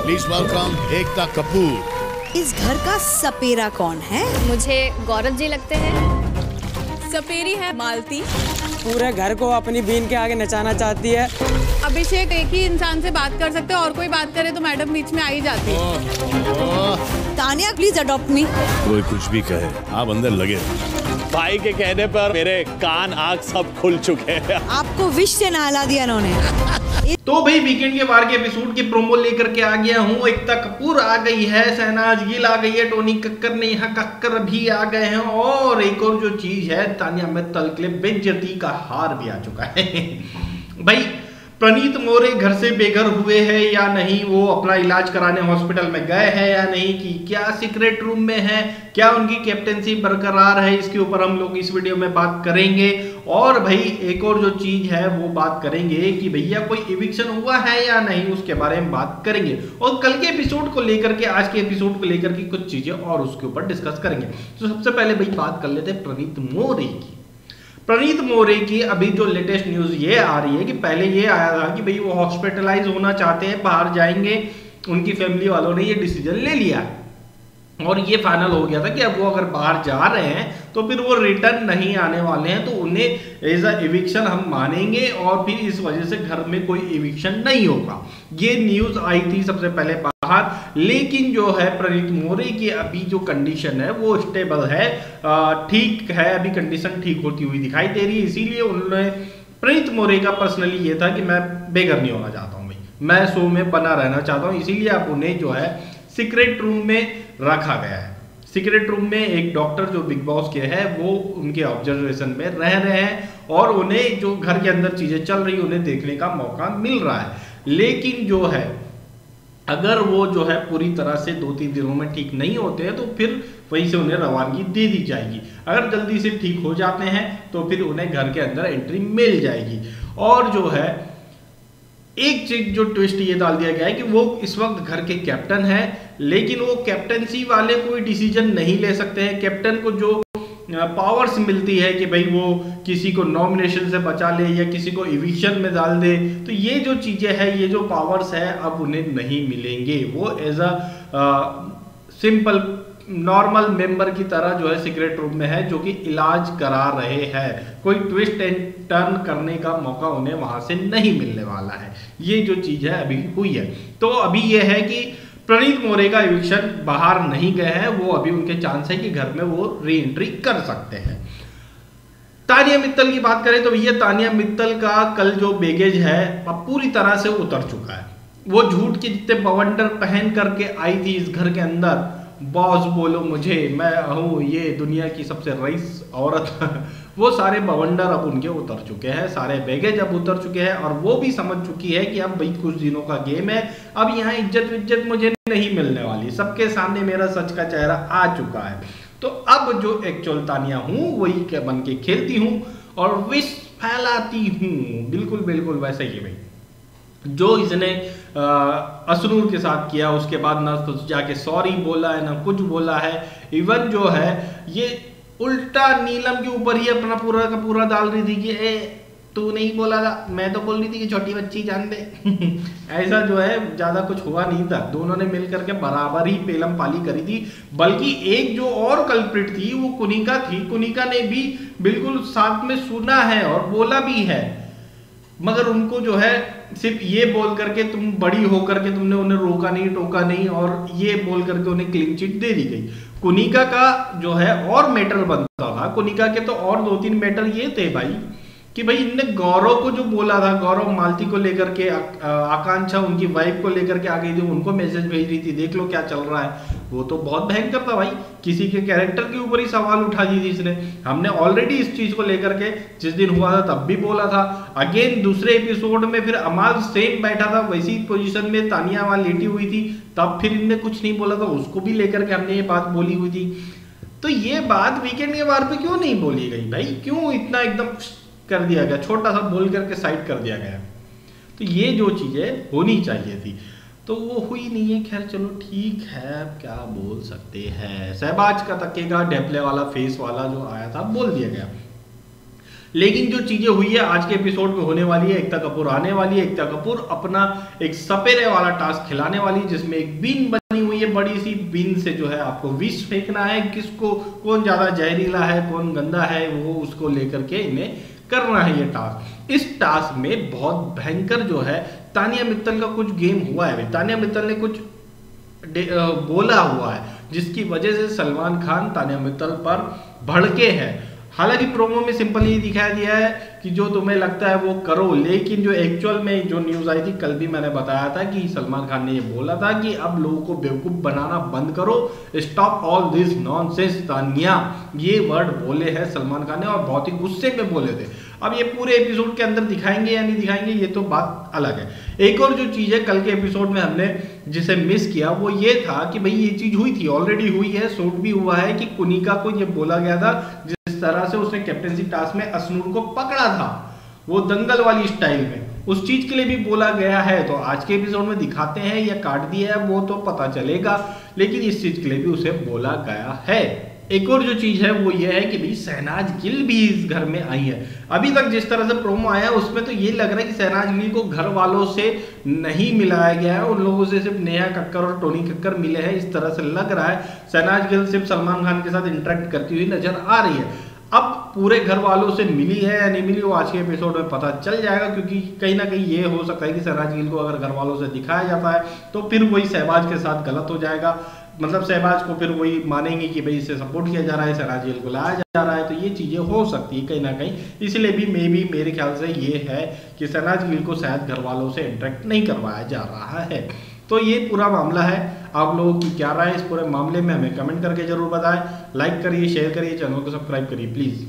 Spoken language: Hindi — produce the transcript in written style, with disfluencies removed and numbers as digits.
Please welcome Ekta Kapoor. इस घर का सपेरा कौन है? मुझे गौरव जी लगते हैं। सपेरी है मालती। पूरे घर को अपनी बीन के आगे नचाना चाहती है। अभिषेक एक ही इंसान से बात कर सकते हैं और कोई बात करे तो मैडम बीच में आ ही जाती है। तानिया प्लीज अडॉप्ट मी। कोई कुछ भी कहे आप अंदर लगे। भाई के कहने पर मेरे कान आँख सब खुल चुके हैं। आपको विश से नहला दिया इन्होंने। तो भाई वीकेंड के बार के एपिसोड की प्रोमो लेकर के आ गया हूँ। एकता कपूर आ गई है, शहनाज गिल आ गई है, टोनी कक्कर ने यहाँ कक्कर भी आ गए हैं और एक और जो चीज है तानिया मित्तल के लिए बेइज्जती का हार भी आ चुका है। भाई प्रणीत मोरे घर से बेघर हुए हैं या नहीं, वो अपना इलाज कराने हॉस्पिटल में गए हैं या नहीं, कि क्या सीक्रेट रूम में है, क्या उनकी कैप्टेंसी बरकरार है, इसके ऊपर हम लोग इस वीडियो में बात करेंगे। और भाई एक और जो चीज है वो बात करेंगे कि भैया कोई इविक्शन हुआ है या नहीं, उसके बारे में बात करेंगे। और कल के एपिसोड को लेकर के, आज के एपिसोड को लेकर के कुछ चीजें और उसके ऊपर डिस्कस करेंगे। तो सबसे पहले भाई बात कर लेते हैं प्रणीत मोरे की। प्रणीत मोरे की अभी जो लेटेस्ट न्यूज ये आ रही है कि पहले ये आया था कि भाई वो हॉस्पिटलाइज होना चाहते हैं, बाहर जाएंगे, उनकी फैमिली वालों ने ये डिसीजन ले लिया और ये फाइनल हो गया था कि अब वो अगर बाहर जा रहे हैं तो फिर वो रिटर्न नहीं आने वाले हैं, तो उन्हें एज अ इविक्शन हम मानेंगे और फिर इस वजह से घर में कोई इविक्शन नहीं होगा। ये न्यूज आई थी सबसे पहले बाहर, लेकिन जो है प्रणीत मोरे की अभी जो कंडीशन है वो स्टेबल है, ठीक है, अभी कंडीशन ठीक होती हुई दिखाई दे रही है। इसीलिए उन्होंने प्रणीत मोरे का पर्सनली ये था कि मैं बेघर नहीं होना चाहता हूँ, भाई मैं शो में बना रहना चाहता हूँ, इसीलिए अब उन्हें जो है सीक्रेट रूम में रखा गया है। सीक्रेट रूम में एक डॉक्टर जो बिग बॉस के है वो उनके ऑब्जर्वेशन में रह रहे हैं और उन्हें जो घर के अंदर चीजें चल रही उन्हें देखने का मौका मिल रहा है। लेकिन जो है अगर वो जो है पूरी तरह से 2-3 दिनों में ठीक नहीं होते हैं तो फिर वहीं से उन्हें रवानगी दे दी जाएगी। अगर जल्दी से ठीक हो जाते हैं तो फिर उन्हें घर के अंदर एंट्री मिल जाएगी। और जो है एक चीज जो ट्विस्ट ये डाल दिया गया है कि वो इस वक्त घर के कैप्टन है, लेकिन वो कैप्टनसी वाले कोई डिसीजन नहीं ले सकते हैं। कैप्टन को जो पावर्स मिलती है कि भाई वो किसी को नॉमिनेशन से बचा ले या किसी को इविक्शन में डाल दे, तो ये जो चीजें हैं, ये जो पावर्स है अब उन्हें नहीं मिलेंगे। वो as a simple normal member की तरह जो है सीक्रेट रूम में है, जो कि इलाज करा रहे हैं। कोई ट्विस्ट एंड टर्न करने का मौका उन्हें वहां से नहीं मिलने वाला है। ये जो चीज है अभी हुई है। तो अभी ये है कि प्रणीत मोरे का इविक्शन बाहर नहीं गए हैं, वो अभी उनके चांस है कि घर में वो री एंट्री कर सकते हैं। तानिया मित्तल की बात करें तो भैया तानिया मित्तल का कल जो बैगेज है अब पूरी तरह से उतर चुका है। वो झूठ के जितने बवंडर पहन करके आई थी इस घर के अंदर, बॉस बोलो मुझे, मैं हूँ ये दुनिया की सबसे रईस औरत वो सारे बवंडर अब उनके उतर चुके हैं, सारे बैगेज अब उतर चुके हैं और वो भी समझ चुकी है कि अब भाई कुछ दिनों का गेम है, अब यहाँ इज्जत मुझे नहीं मिलने वाली, सबके सामने मेरा सच का चेहरा आ चुका है। तो अब जो एक्चुअल तानिया हूँ वही के बन के खेलती हूँ और विष फैलाती हूँ। बिल्कुल बिल्कुल वैसे ही भाई जो इसने असरूर के साथ किया, उसके बाद ना तो जाके सॉरी बोला है ना कुछ बोला है। इवन जो है ये उल्टा नीलम के ऊपर ही अपना पूरा का पूरा डाल रही थी कि तू नहीं बोला था, मैं तो बोल रही थी कि छोटी बच्ची जान दे। ऐसा जो है ज्यादा कुछ हुआ नहीं था, दोनों ने मिलकर के बराबर ही पेलम पाली करी थी। बल्कि एक जो और कल्प्रिट थी वो कुनिका थी, कुनिका ने भी बिल्कुल साथ में सुना है और बोला भी है, मगर उनको जो है सिर्फ ये बोल करके तुम बड़ी होकर के तुमने उन्हें रोका नहीं टोका नहीं और ये बोल करके उन्हें क्लीन चिट दे दी गई। कुनिका का जो है और मैटर बनता था, कुनिका के तो और 2-3 मैटर ये थे भाई कि भाई इनने गौरव को जो बोला था, गौरव मालती को लेकर के, आकांक्षा उनकी वाइफ को लेकर के आ गई थी, उनको मैसेज भेज रही थी देख लो क्या चल रहा है। वो तो बहुत भयंकर था भाई, किसी के कैरेक्टर के ऊपर ही सवाल उठा दी थी इसने। हमने ऑलरेडी इस चीज को लेकर के जिस दिन हुआ था तब भी बोला था। अगेन दूसरे एपिसोड में फिर अमाल सेम बैठा था वैसी पोजीशन में, तानिया वहां लेटी हुई थी, तब फिर इनने कुछ नहीं बोला था, उसको भी लेकर के हमने ये बात बोली हुई थी। तो ये बात वीकेंड के बार पे क्यों नहीं बोली गई भाई, क्यों इतना एकदम कर दिया गया, छोटा सा बोल करके साइड कर दिया गया। तो ये जो चीजें होनी चाहिए थी तो वो हुई नहीं है। खैर चलो ठीक है, क्या बोल सकते हैं। सहबाज का तकेगा ढेपले वाला फेस वाला जो आया था बोल दिया गया। लेकिन जो चीजें हुई है आज के एपिसोड में होने वाली है, एकता कपूर आने वाली है, एकता कपूर अपना एक सपेरे वाला टास्क खिलाने वाली है, जिसमें एक बीन बनी हुई है, बड़ी सी बीन से जो है आपको विष फेंकना है, किसको कौन ज्यादा जहरीला है कौन गंदा है वो उसको लेकर के इन्हें करना है ये टास्क। इस टास्क में बहुत भयंकर जो है तानिया मित्तल का कुछ गेम हुआ है, तानिया मित्तल ने कुछ बोला हुआ है जिसकी वजह से सलमान खान तानिया मित्तल पर भड़के हैं। हालांकि प्रोमो में सिंपल ये दिखाया दिया है कि जो तुम्हें लगता है वो करो, लेकिन जो एक्चुअल में जो न्यूज आई थी कल भी मैंने बताया था कि सलमान खान ने ये बोला था कि अब लोगों को बेवकूफ बनाना बंद करो, stop all this nonsense Tania, ये वर्ड बोले हैं सलमान खान ने और बहुत ही गुस्से में बोले थे। अब ये पूरे एपिसोड के अंदर दिखाएंगे या नहीं दिखाएंगे ये तो बात अलग है। एक और जो चीज है कल के एपिसोड में हमने जिसे मिस किया वो ये था कि भाई ये चीज हुई थी, ऑलरेडी हुई है, शूट भी हुआ है कि कुनिका को ये बोला गया था जिस तरह से उसने कैप्टेंसी टास्क में असनूर को पकड़ा था वो दंगल वाली स्टाइल में, उस चीज के लिए भी बोला गया है। तो आज के एपिसोड में दिखाते हैं या काट दिया है वो तो पता चलेगा, लेकिन इस चीज के लिए भी उसे बोला गया है। एक और जो चीज है वो ये है कि भाई शहनाज गिल भी इस घर में आई है। अभी तक जिस तरह से प्रोमो आया उसमें तो ये लग रहा है कि शहनाज गिल को घर वालों से नहीं मिलाया गया है, उन लोगों से सिर्फ नेहा कक्कर और टोनी कक्कर मिले हैं, इस तरह से लग रहा है। शहनाज गिल सिर्फ सलमान खान के साथ इंटरेक्ट करती हुई नजर आ रही है। अब पूरे घर वालों से मिली है या नहीं मिली वो आज के एपिसोड में पता चल जाएगा, क्योंकि कहीं ना कहीं ये हो सकता है कि शहनाज गिल को अगर घर वालों से दिखाया जाता है तो फिर वही शहबाज के साथ गलत हो जाएगा, मतलब शहबाज को फिर वही मानेंगे कि भाई इसे सपोर्ट किया जा रहा है, शहनाज गिल को लाया जा रहा है, तो ये चीजें हो सकती है कहीं ना कहीं। इसलिए भी मेरे ख्याल से ये है कि शहनाज गिल को शायद घर वालों से इंटरेक्ट नहीं करवाया जा रहा है। तो ये पूरा मामला है। आप लोगों की क्या राय है इस पूरे मामले में हमें कमेंट करके जरूर बताएं। लाइक करिए, शेयर करिए, चैनल को सब्सक्राइब करिए प्लीज।